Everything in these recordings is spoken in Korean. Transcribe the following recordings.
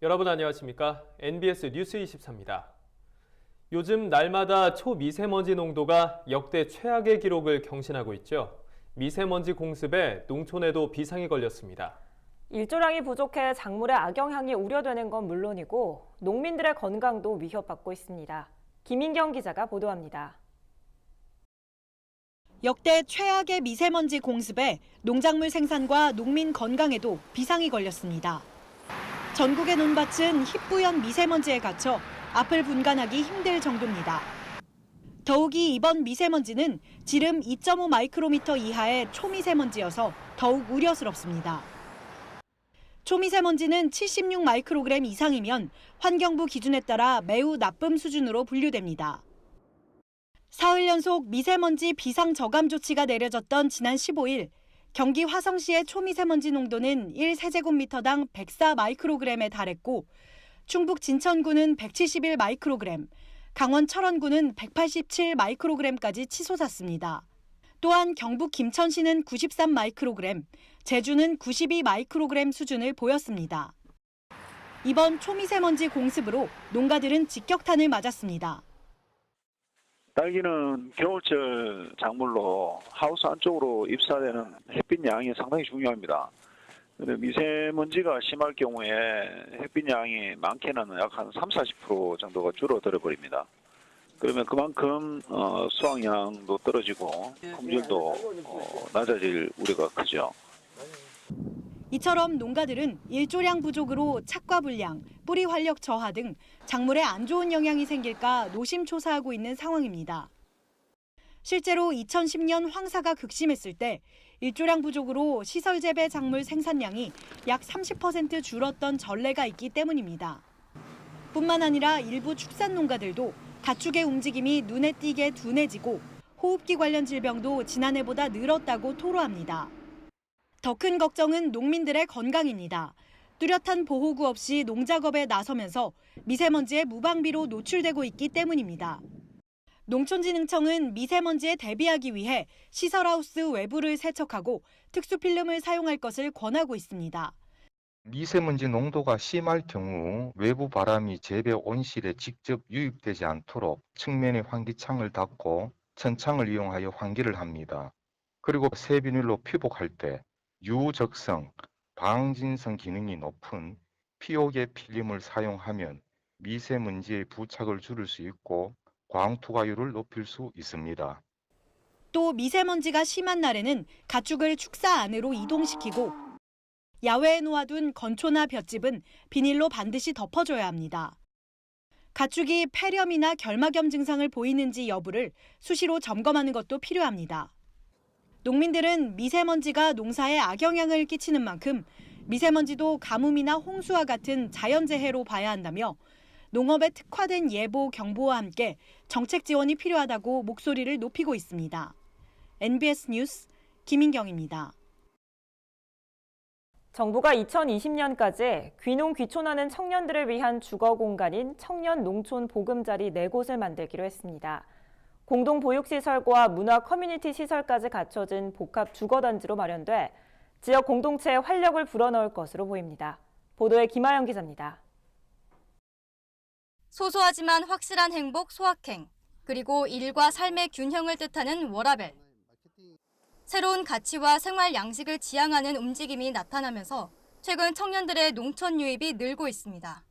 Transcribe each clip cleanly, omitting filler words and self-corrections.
여러분 안녕하십니까? NBS 뉴스 24입니다. 요즘 날마다 초미세먼지 농도가 역대 최악의 기록을 경신하고 있죠. 미세먼지 공습에 농촌에도 비상이 걸렸습니다. 일조량이 부족해 작물의 악영향이 우려되는 건 물론이고 농민들의 건강도 위협받고 있습니다. 김인경 기자가 보도합니다. 역대 최악의 미세먼지 공습에 농작물 생산과 농민 건강에도 비상이 걸렸습니다. 전국의 논밭은 희뿌연 미세먼지에 갇혀 앞을 분간하기 힘들 정도입니다. 더욱이 이번 미세먼지는 지름 2.5 마이크로미터 이하의 초미세먼지여서 더욱 우려스럽습니다. 초미세먼지는 76 마이크로그램 이상이면 환경부 기준에 따라 매우 나쁨 수준으로 분류됩니다. 사흘 연속 미세먼지 비상저감 조치가 내려졌던 지난 15일, 경기 화성시의 초미세먼지 농도는 1세제곱미터당 104 마이크로그램에 달했고, 충북 진천구는 171 마이크로그램, 강원 철원구는 187 마이크로그램까지 치솟았습니다. 또한 경북 김천시는 93 마이크로그램, 제주는 92 마이크로그램 수준을 보였습니다. 이번 초미세먼지 공습으로 농가들은 직격탄을 맞았습니다. 딸기는 겨울철 작물로 하우스 안쪽으로 입사되는 햇빛 양이 상당히 중요합니다. 근데 미세먼지가 심할 경우에 햇빛 양이 많게는 약 한 30-40% 정도가 줄어들어 버립니다. 그러면 그만큼 수확량도 떨어지고 품질도 낮아질 우려가 크죠. 이처럼 농가들은 일조량 부족으로 착과 불량, 뿌리 활력 저하 등 작물에 안 좋은 영향이 생길까 노심초사하고 있는 상황입니다. 실제로 2010년 황사가 극심했을 때 일조량 부족으로 시설 재배 작물 생산량이 약 30% 줄었던 전례가 있기 때문입니다. 뿐만 아니라 일부 축산 농가들도 가축의 움직임이 눈에 띄게 둔해지고 호흡기 관련 질병도 지난해보다 늘었다고 토로합니다. 더 큰 걱정은 농민들의 건강입니다. 뚜렷한 보호구 없이 농작업에 나서면서 미세먼지에 무방비로 노출되고 있기 때문입니다. 농촌진흥청은 미세먼지에 대비하기 위해 시설하우스 외부를 세척하고 특수필름을 사용할 것을 권하고 있습니다. 미세먼지 농도가 심할 경우 외부 바람이 재배 온실에 직접 유입되지 않도록 측면의 환기창을 닫고 천창을 이용하여 환기를 합니다. 그리고 새비닐로 피복할 때 유적성, 방진성 기능이 높은 피오계 필름을 사용하면 미세먼지의 부착을 줄일 수 있고 광투과율을 높일 수 있습니다. 또 미세먼지가 심한 날에는 가축을 축사 안으로 이동시키고 야외에 놓아둔 건초나 볏짚은 비닐로 반드시 덮어줘야 합니다. 가축이 폐렴이나 결막염 증상을 보이는지 여부를 수시로 점검하는 것도 필요합니다. 농민들은 미세먼지가 농사에 악영향을 끼치는 만큼 미세먼지도 가뭄이나 홍수와 같은 자연재해로 봐야 한다며 농업에 특화된 예보, 경보와 함께 정책 지원이 필요하다고 목소리를 높이고 있습니다. NBS 뉴스 김인경입니다. 정부가 2020년까지 귀농 귀촌하는 청년들을 위한 주거 공간인 청년 농촌 보금자리 4곳을 만들기로 했습니다. 공동 보육시설과 문화 커뮤니티 시설까지 갖춰진 복합 주거단지로 마련돼 지역 공동체에 활력을 불어넣을 것으로 보입니다. 보도에 김아영 기자입니다. 소소하지만 확실한 행복 소확행, 그리고 일과 삶의 균형을 뜻하는 워라밸. 새로운 가치와 생활 양식을 지향하는 움직임이 나타나면서 최근 청년들의 농촌 유입이 늘고 있습니다.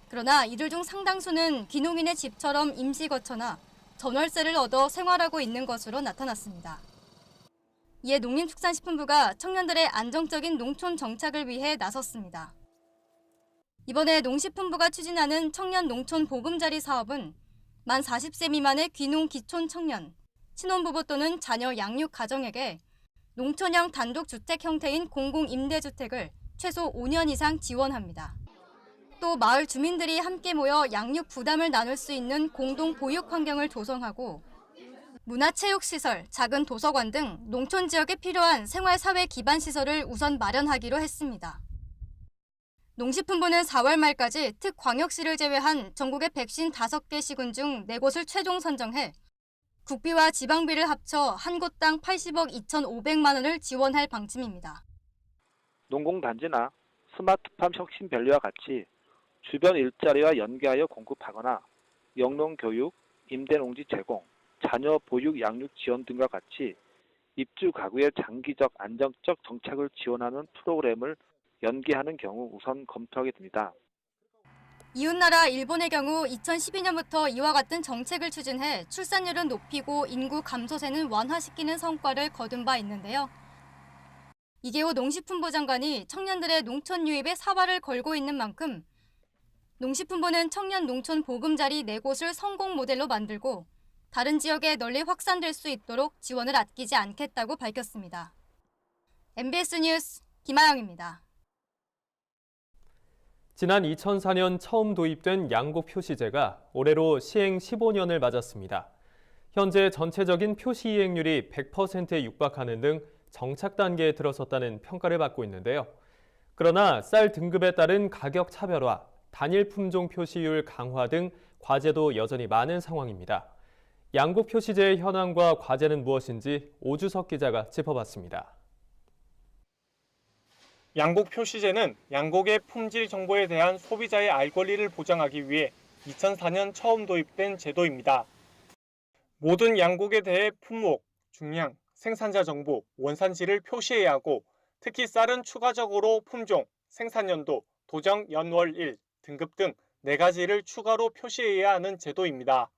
그러나 이들 중 상당수는 귀농인의 집처럼 임시거처나 전월세를 얻어 생활하고 있는 것으로 나타났습니다. 이에 농림축산식품부가 청년들의 안정적인 농촌 정착을 위해 나섰습니다. 이번에 농식품부가 추진하는 청년 농촌 보금자리 사업은 만 40세 미만의 귀농 기촌 청년, 신혼부부 또는 자녀 양육 가정에게 농촌형 단독주택 형태인 공공임대주택을 최소 5년 이상 지원합니다. 또 마을 주민들이 함께 모여 양육 부담을 나눌 수 있는 공동 보육 환경을 조성하고 문화체육시설, 작은 도서관 등 농촌 지역에 필요한 생활사회 기반 시설을 우선 마련하기로 했습니다. 농식품부는 4월 말까지 특광역시를 제외한 전국의 백신 5개 시군 중 4곳을 최종 선정해 국비와 지방비를 합쳐 한 곳당 80억 2,500만 원을 지원할 방침입니다. 농공단지나 스마트팜 혁신 밸류와 같이 주변 일자리와 연계하여 공급하거나 영농교육, 임대농지 제공, 자녀 보육 양육 지원 등과 같이 입주 가구의 장기적 안정적 정착을 지원하는 프로그램을 연계하는 경우 우선 검토하게 됩니다. 이웃나라 일본의 경우 2012년부터 이와 같은 정책을 추진해 출산율은 높이고 인구 감소세는 완화시키는 성과를 거둔 바 있는데요. 이계호 농식품부 장관이 청년들의 농촌 유입에 사활을 걸고 있는 만큼 농식품부는 청년 농촌 보금자리 4곳을 성공 모델로 만들고 다른 지역에 널리 확산될 수 있도록 지원을 아끼지 않겠다고 밝혔습니다. MBS 뉴스 김아영입니다. 지난 2004년 처음 도입된 양곡 표시제가 올해로 시행 15년을 맞았습니다. 현재 전체적인 표시 이행률이 100%에 육박하는 등 정착 단계에 들어섰다는 평가를 받고 있는데요. 그러나 쌀 등급에 따른 가격 차별화, 단일 품종 표시율 강화 등 과제도 여전히 많은 상황입니다. 양곡 표시제의 현황과 과제는 무엇인지 오주석 기자가 짚어봤습니다. 양곡 표시제는 양곡의 품질 정보에 대한 소비자의 알 권리를 보장하기 위해 2004년 처음 도입된 제도입니다. 모든 양곡에 대해 품목, 중량, 생산자 정보, 원산지를 표시해야 하고 특히 쌀은 추가적으로 품종, 생산연도, 도정 연월 1, 등급 등 4가지를 추가로 표시해야 하는 제도입니다.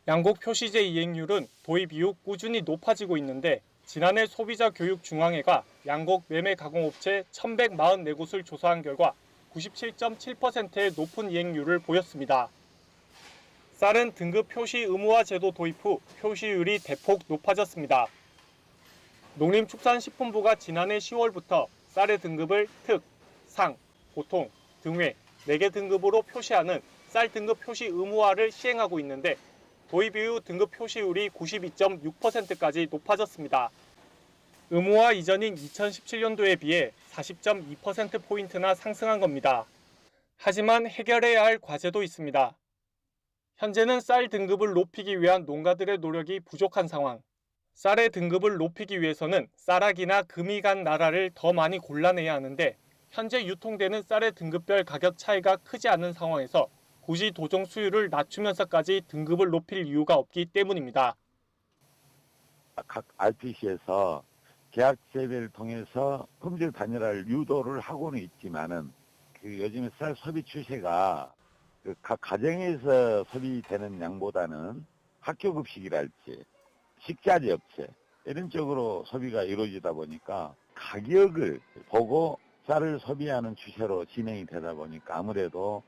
양곡 표시제 이행률은 도입 이후 꾸준히 높아지고 있는데 지난해 소비자교육중앙회가 양곡 매매 가공업체 1,144곳을 조사한 결과 97.7%의 높은 이행률을 보였습니다. 쌀은 등급 표시 의무화 제도 도입 후 표시율이 대폭 높아졌습니다. 농림축산식품부가 지난해 10월부터 쌀의 등급을 특, 상, 보통, 등회 4개 등급으로 표시하는 쌀 등급 표시 의무화를 시행하고 있는데 도입 이후 등급 표시율이 92.6%까지 높아졌습니다. 의무화 이전인 2017년도에 비해 40.2%포인트나 상승한 겁니다. 하지만 해결해야 할 과제도 있습니다. 현재는 쌀 등급을 높이기 위한 농가들의 노력이 부족한 상황. 쌀의 등급을 높이기 위해서는 쌀학이나 금이 간 나라를 더 많이 골라내야 하는데 현재 유통되는 쌀의 등급별 가격 차이가 크지 않은 상황에서 굳이 도정 수율을 낮추면서까지 등급을 높일 이유가 없기 때문입니다. 각 RPC에서 계약 재배를 통해서 품질 단일화를 유도를 하고는 있지만은 요즘에 쌀 소비 추세가 각 가정에서 소비되는 양보다는 학교 급식이랄지 식자재 업체 이런 쪽으로 소비가 이루어지다 보니까 가격을 보고 쌀을 소비하는 추세로 진행이 되다 보니까 아무래도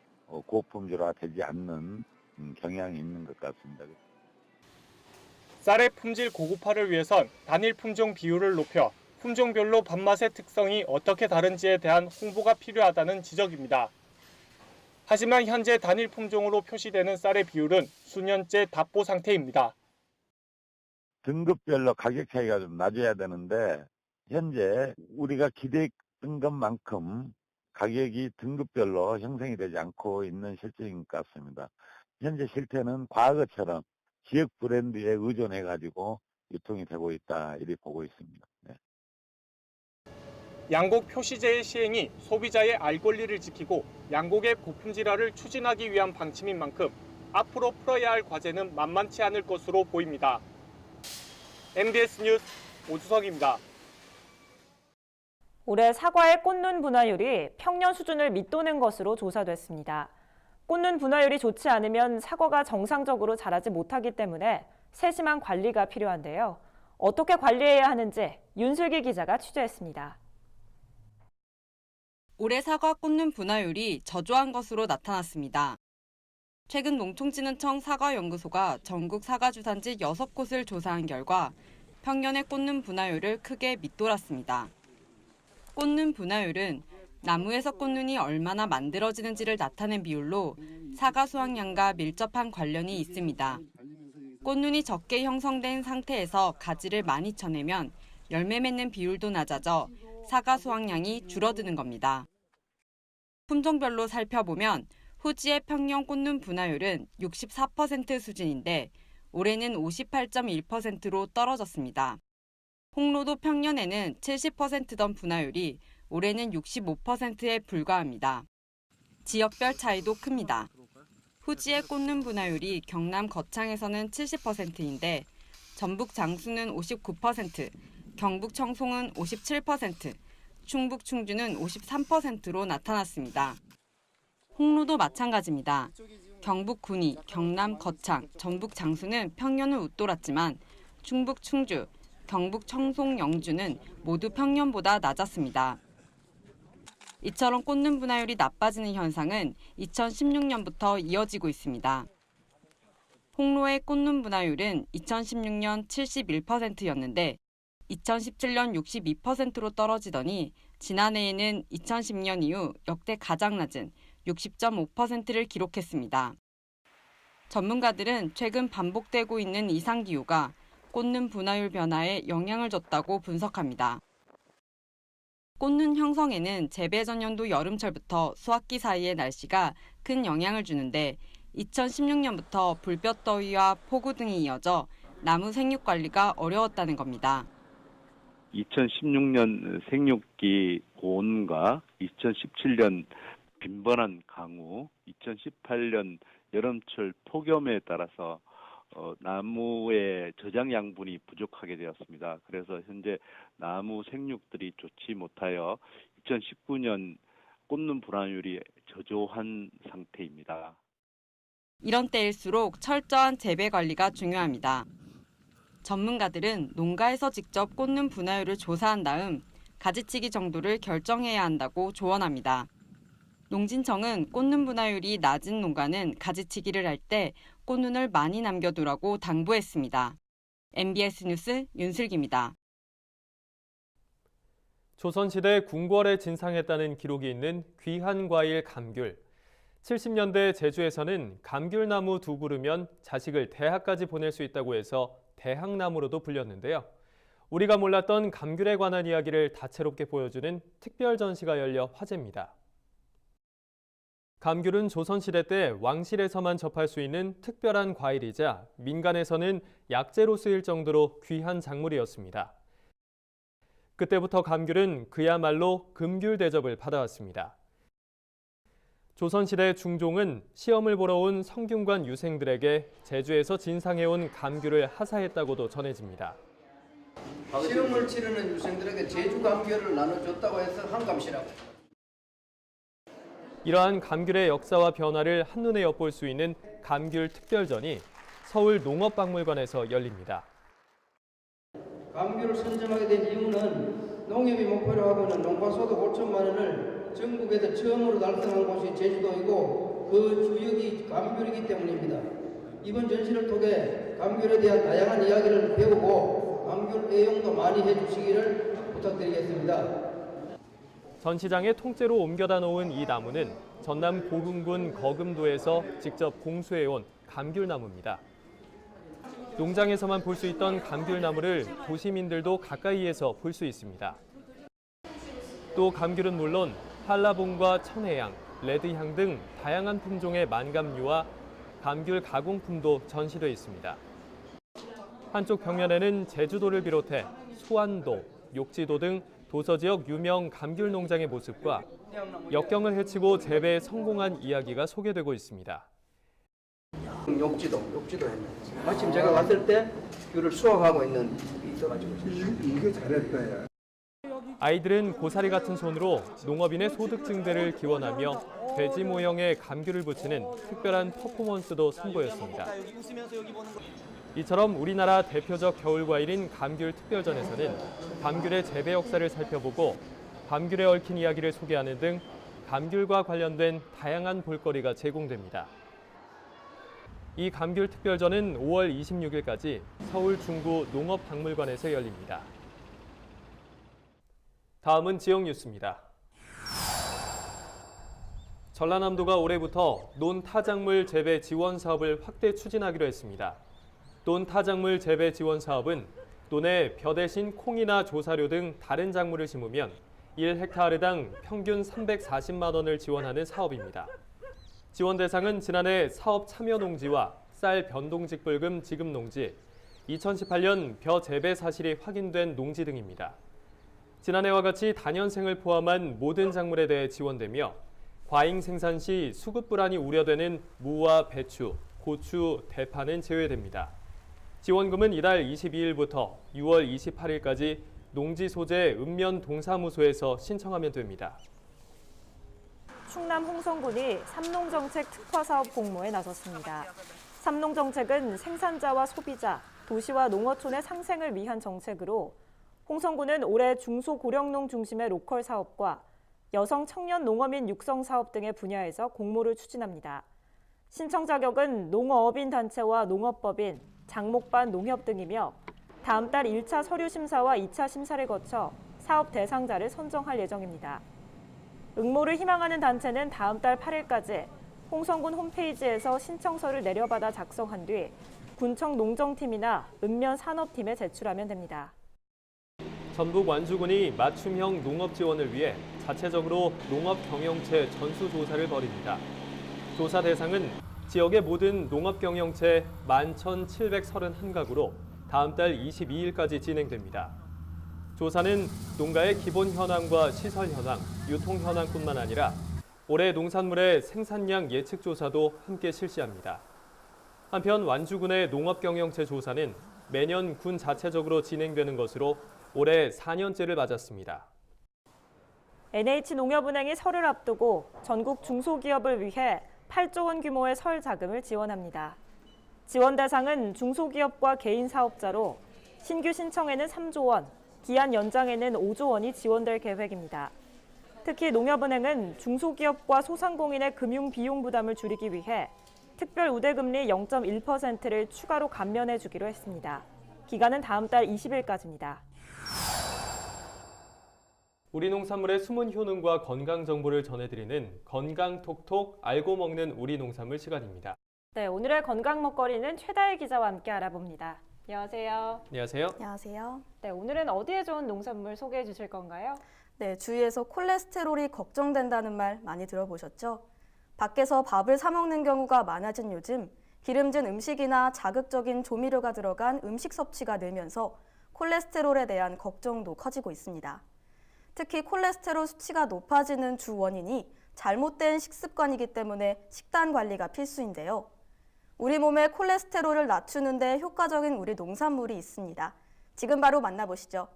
고품질화 되지 않는 경향이 있는 것 같습니다. 쌀의 품질 고급화를 위해선 단일 품종 비율을 높여 품종별로 밥맛의 특성이 어떻게 다른지에 대한 홍보가 필요하다는 지적입니다. 하지만 현재 단일 품종으로 표시되는 쌀의 비율은 수년째 답보 상태입니다. 등급별로 가격 차이가 좀 낮아야 되는데 현재 우리가 기대했던 것만큼 가격이 등급별로 형성이 되지 않고 있는 실정인 것 같습니다. 현재 실태는 과거처럼 지역 브랜드에 의존해가지고 유통이 되고 있다 이렇게 보고 있습니다. 네. 양곡 표시제의 시행이 소비자의 알 권리를 지키고 양곡의 고품질화를 추진하기 위한 방침인 만큼 앞으로 풀어야 할 과제는 만만치 않을 것으로 보입니다. MBS 뉴스 오주석입니다. 올해 사과의 꽃눈 분화율이 평년 수준을 밑도는 것으로 조사됐습니다. 꽃눈 분화율이 좋지 않으면 사과가 정상적으로 자라지 못하기 때문에 세심한 관리가 필요한데요. 어떻게 관리해야 하는지 윤슬기 기자가 취재했습니다. 올해 사과 꽃눈 분화율이 저조한 것으로 나타났습니다. 최근 농촌진흥청 사과연구소가 전국 사과주산지 6곳을 조사한 결과 평년의 꽃눈 분화율을 크게 밑돌았습니다. 꽃눈 분화율은 나무에서 꽃눈이 얼마나 만들어지는지를 나타낸 비율로 사과 수확량과 밀접한 관련이 있습니다. 꽃눈이 적게 형성된 상태에서 가지를 많이 쳐내면 열매 맺는 비율도 낮아져 사과 수확량이 줄어드는 겁니다. 품종별로 살펴보면 후지의 평년 꽃눈 분화율은 64% 수준인데 올해는 58.1%로 떨어졌습니다. 홍로도 평년에는 70%던 분화율이 올해는 65%에 불과합니다. 지역별 차이도 큽니다. 후지의 꽂는 분화율이 경남 거창에서는 70%인데 전북 장수는 59%, 경북 청송은 57%, 충북 충주는 53%로 나타났습니다. 홍로도 마찬가지입니다. 경북 군위, 경남 거창, 전북 장수는 평년을 웃돌았지만 충북 충주, 경북 청송 영주는 모두 평년보다 낮았습니다. 이처럼 꽂는 분화율이 나빠지는 현상은 2016년부터 이어지고 있습니다. 홍로의 꽂는 분화율은 2016년 71%였는데 2017년 62%로 떨어지더니 지난해에는 2010년 이후 역대 가장 낮은 60.5%를 기록했습니다. 전문가들은 최근 반복되고 있는 이상기후가 꽂는 분화율 변화에 영향을 줬다고 분석합니다. 꽂는 형성에는 재배 전년도 여름철부터 수확기 사이의 날씨가 큰 영향을 주는데 2016년부터 불볕더위와 폭우 등이 이어져 나무 생육 관리가 어려웠다는 겁니다. 2016년 생육기 고온과 2017년 빈번한 강우, 2018년 여름철 폭염에 따라서 나무의 저장 양분이 부족하게 되었습니다. 그래서 현재 나무 생육들이 좋지 못하여 2019년 꽂는 분화율이 저조한 상태입니다. 이런 때일수록 철저한 재배 관리가 중요합니다. 전문가들은 농가에서 직접 꽂는 분화율을 조사한 다음 가지치기 정도를 결정해야 한다고 조언합니다. 농진청은 꽂는 분화율이 낮은 농가는 가지치기를 할 때 꽃눈을 많이 남겨두라고 당부했습니다. MBS 뉴스 윤슬기입니다. 조선시대 궁궐에 진상했다는 기록이 있는 귀한 과일 감귤. 70년대 제주에서는 감귤나무 2그루면 자식을 대학까지 보낼 수 있다고 해서 대학나무로도 불렸는데요. 우리가 몰랐던 감귤에 관한 이야기를 다채롭게 보여주는 특별 전시가 열려 화제입니다. 감귤은 조선시대 때 왕실에서만 접할 수 있는 특별한 과일이자 민간에서는 약재로 쓰일 정도로 귀한 작물이었습니다. 그때부터 감귤은 그야말로 금귤 대접을 받아왔습니다. 조선시대 중종은 시험을 보러 온 성균관 유생들에게 제주에서 진상해온 감귤을 하사했다고도 전해집니다. 시험을 치르는 유생들에게 제주 감귤을 나눠줬다고 해서 한감시라고. 이러한 감귤의 역사와 변화를 한눈에 엿볼 수 있는 감귤 특별전이 서울 농업박물관에서 열립니다. 감귤을 선정하게 된 이유는 농협이 목표로 하고 있는 농가소득 5천만 원을 전국에서 처음으로 달성한 곳이 제주도이고 그 주역이 감귤이기 때문입니다. 이번 전시를 통해 감귤에 대한 다양한 이야기를 배우고 감귤 애용도 많이 해주시기를 부탁드리겠습니다. 전시장에 통째로 옮겨다 놓은 이 나무는 전남 고흥군 거금도에서 직접 공수해온 감귤나무입니다. 농장에서만 볼 수 있던 감귤나무를 도시민들도 가까이에서 볼 수 있습니다. 또 감귤은 물론 한라봉과 천혜향, 레드향 등 다양한 품종의 만감류와 감귤 가공품도 전시돼 있습니다. 한쪽 벽면에는 제주도를 비롯해 수안도, 욕지도 등 도서 지역 유명 감귤 농장의 모습과 역경을 헤치고 재배에 성공한 이야기가 소개되고 있습니다. 욕지도 했네. 마침 제가 왔을 때 귤을 수확하고 있는 게 있어가지고. 이게 잘했다. 아이들은 고사리 같은 손으로 농업인의 소득 증대를 기원하며 돼지 모형의 감귤을 붙이는 특별한 퍼포먼스도 선보였습니다. 이처럼 우리나라 대표적 겨울과일인 감귤 특별전에서는 감귤의 재배 역사를 살펴보고 감귤에 얽힌 이야기를 소개하는 등 감귤과 관련된 다양한 볼거리가 제공됩니다. 이 감귤 특별전은 5월 26일까지 서울 중구 농업박물관에서 열립니다. 다음은 지역 뉴스입니다. 전라남도가 올해부터 논타작물 재배 지원 사업을 확대 추진하기로 했습니다. 논타작물 재배 지원 사업은 논에 벼 대신 콩이나 조사료 등 다른 작물을 심으면 1헥타르당 평균 340만 원을 지원하는 사업입니다. 지원 대상은 지난해 사업 참여 농지와 쌀 변동직불금 지급 농지, 2018년 벼 재배 사실이 확인된 농지 등입니다. 지난해와 같이 단연생을 포함한 모든 작물에 대해 지원되며 과잉 생산 시 수급 불안이 우려되는 무와 배추, 고추, 대파는 제외됩니다. 지원금은 이달 22일부터 6월 28일까지 농지 소재 읍면 동사무소에서 신청하면 됩니다. 충남 홍성군이 삼농정책 특화사업 공모에 나섰습니다. 삼농정책은 생산자와 소비자, 도시와 농어촌의 상생을 위한 정책으로 홍성군은 올해 중소고령농 중심의 로컬 사업과 여성 청년 농어민 육성 사업 등의 분야에서 공모를 추진합니다. 신청 자격은 농어업인 단체와 농업법인, 장목반 농협 등이며 다음 달 1차 서류 심사와 2차 심사를 거쳐 사업 대상자를 선정할 예정입니다. 응모를 희망하는 단체는 다음 달 8일까지 홍성군 홈페이지에서 신청서를 내려받아 작성한 뒤 군청 농정팀이나 읍면 산업팀에 제출하면 됩니다. 전북 완주군이 맞춤형 농업 지원을 위해 자체적으로 농업 경영체 전수조사를 벌입니다. 조사 대상은 지역의 모든 농업 경영체 11,731가구로 다음 달 22일까지 진행됩니다. 조사는 농가의 기본 현황과 시설 현황, 유통 현황뿐만 아니라 올해 농산물의 생산량 예측 조사도 함께 실시합니다. 한편 완주군의 농업 경영체 조사는 매년 군 자체적으로 진행되는 것으로 올해 4년째를 맞았습니다. NH농협은행이 설을 앞두고 전국 중소기업을 위해 8조 원 규모의 설 자금을 지원합니다. 지원 대상은 중소기업과 개인 사업자로 신규 신청에는 3조 원, 기한 연장에는 5조 원이 지원될 계획입니다. 특히 농협은행은 중소기업과 소상공인의 금융 비용 부담을 줄이기 위해 특별 우대금리 0.1%를 추가로 감면해 주기로 했습니다. 기간은 다음 달 20일까지입니다. 우리 농산물의 숨은 효능과 건강 정보를 전해드리는 건강톡톡 알고 먹는 우리 농산물 시간입니다. 네, 오늘의 건강 먹거리는 최다혜 기자와 함께 알아봅니다. 안녕하세요. 안녕하세요. 안녕하세요. 네, 오늘은 어디에 좋은 농산물 소개해 주실 건가요? 네, 주위에서 콜레스테롤이 걱정된다는 말 많이 들어보셨죠? 밖에서 밥을 사 먹는 경우가 많아진 요즘 기름진 음식이나 자극적인 조미료가 들어간 음식 섭취가 늘면서 콜레스테롤에 대한 걱정도 커지고 있습니다. 특히 콜레스테롤 수치가 높아지는 주 원인이 잘못된 식습관이기 때문에 식단 관리가 필수인데요. 우리 몸의 콜레스테롤을 낮추는 데 효과적인 우리 농산물이 있습니다. 지금 바로 만나보시죠.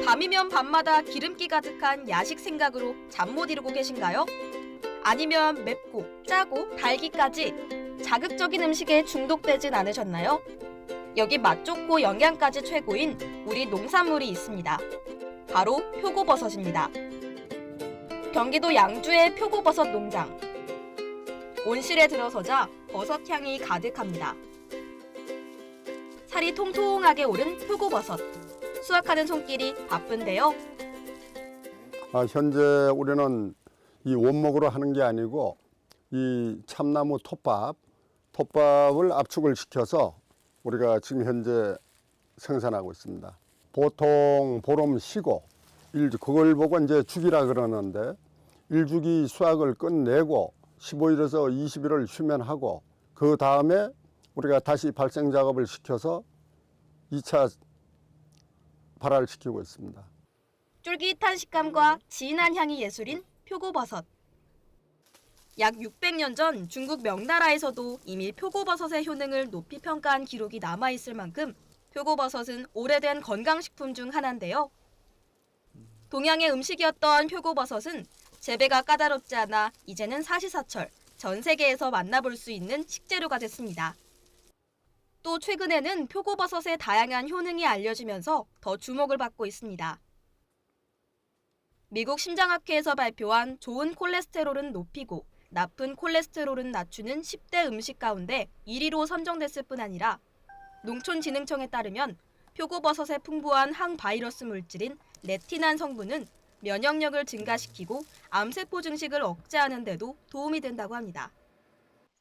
밤이면 밤마다 기름기 가득한 야식 생각으로 잠 못 이루고 계신가요? 아니면 맵고 짜고 달기까지 자극적인 음식에 중독되진 않으셨나요? 여기 맛 좋고 영양까지 최고인 우리 농산물이 있습니다. 바로 표고버섯입니다. 경기도 양주의 표고버섯 농장. 온실에 들어서자 버섯 향이 가득합니다. 살이 통통하게 오른 표고버섯. 수확하는 손길이 바쁜데요. 현재 우리는 이 원목으로 하는 게 아니고 이 참나무 톱밥을 압축을 시켜서 우리가 지금 현재 생산하고 있습니다. 보통 보름 쉬고 그걸 보고 이제 주기라 그러는데 1주기 수확을 끝내고 15일에서 20일을 휴면하고 그 다음에 우리가 다시 발생 작업을 시켜서 2차 발화를 있습니다. 쫄깃한 식감과 진한 향이 예술인 표고버섯. 약 600년 전 중국 명나라에서도 이미 표고버섯의 효능을 높이 평가한 기록이 남아있을 만큼 표고버섯은 오래된 건강식품 중 하나인데요. 동양의 음식이었던 표고버섯은 재배가 까다롭지 않아 이제는 사시사철 전 세계에서 만나볼 수 있는 식재료가 됐습니다. 또 최근에는 표고버섯의 다양한 효능이 알려지면서 더 주목을 받고 있습니다. 미국 심장학회에서 발표한 좋은 콜레스테롤은 높이고 나쁜 콜레스테롤은 낮추는 10대 음식 가운데 1위로 선정됐을 뿐 아니라 농촌진흥청에 따르면 표고버섯에 풍부한 항바이러스 물질인 레티난 성분은 면역력을 증가시키고 암세포 증식을 억제하는 데도 도움이 된다고 합니다.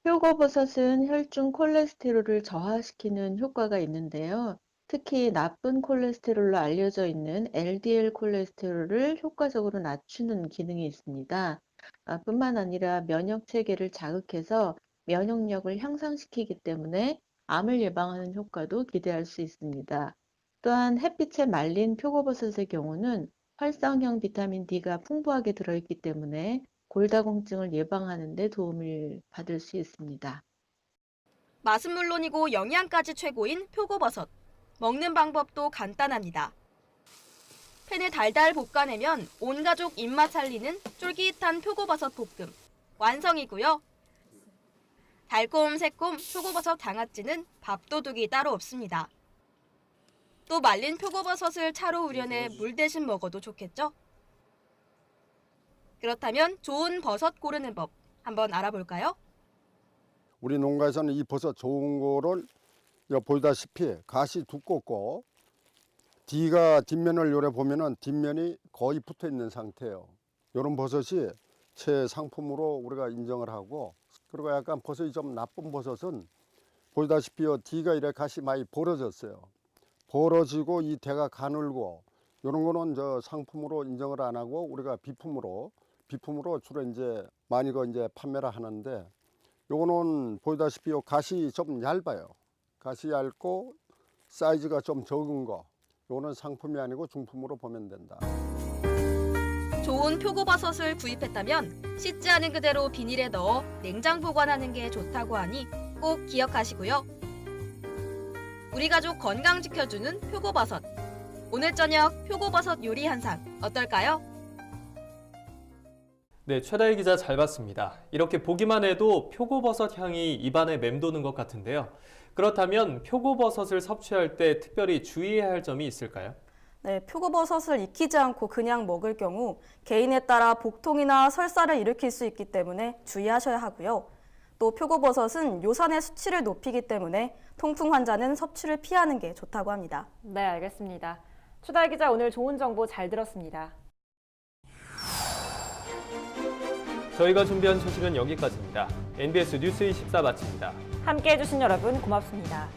표고버섯은 혈중 콜레스테롤을 저하시키는 효과가 있는데요. 특히 나쁜 콜레스테롤로 알려져 있는 LDL 콜레스테롤을 효과적으로 낮추는 기능이 있습니다. 뿐만 아니라 면역 체계를 자극해서 면역력을 향상시키기 때문에 암을 예방하는 효과도 기대할 수 있습니다. 또한 햇빛에 말린 표고버섯의 경우는 활성형 비타민 D가 풍부하게 들어있기 때문에 골다공증을 예방하는 데 도움을 받을 수 있습니다. 맛은 물론이고 영양까지 최고인 표고버섯. 먹는 방법도 간단합니다. 팬에 달달 볶아내면 온 가족 입맛 살리는 쫄깃한 표고버섯 볶음. 완성이고요. 달콤 새콤 표고버섯 장아찌는 밥도둑이 따로 없습니다. 또 말린 표고버섯을 차로 우려내 물 대신 먹어도 좋겠죠? 그렇다면 좋은 버섯 고르는 법 한번 알아볼까요? 우리 농가에서는 이 버섯 좋은 거를 보다시피 가시 두껍고 뒤가 뒷면을 요래 보면은 뒷면이 거의 붙어 있는 상태예요. 이런 버섯이 최상품으로 우리가 인정을 하고, 그리고 약간 버섯이 좀 나쁜 버섯은 보다시피 뒤가 이렇게 가시 많이 벌어졌어요. 벌어지고 이 대가 가늘고 이런 거는 저 상품으로 인정을 안 하고 우리가 비품으로 주로 이제 많이 이제 판매를 하는데, 요거는 보다시피 가시 좀 얇아요. 가시 얇고 사이즈가 좀 적은 거, 요거는 상품이 아니고 중품으로 보면 된다. 좋은 표고버섯을 구입했다면 씻지 않은 그대로 비닐에 넣어 냉장 보관하는 게 좋다고 하니 꼭 기억하시고요. 우리 가족 건강 지켜주는 표고버섯. 오늘 저녁 표고버섯 요리 한 상 어떨까요? 네, 최다희 기자 잘 봤습니다. 이렇게 보기만 해도 표고버섯 향이 입안에 맴도는 것 같은데요. 그렇다면 표고버섯을 섭취할 때 특별히 주의해야 할 점이 있을까요? 네, 표고버섯을 익히지 않고 그냥 먹을 경우 개인에 따라 복통이나 설사를 일으킬 수 있기 때문에 주의하셔야 하고요. 또 표고버섯은 요산의 수치를 높이기 때문에 통풍 환자는 섭취를 피하는 게 좋다고 합니다. 네, 알겠습니다. 최다희 기자 오늘 좋은 정보 잘 들었습니다. 저희가 준비한 소식은 여기까지입니다. NBS 뉴스 24 마칩니다. 함께해 주신 여러분 고맙습니다.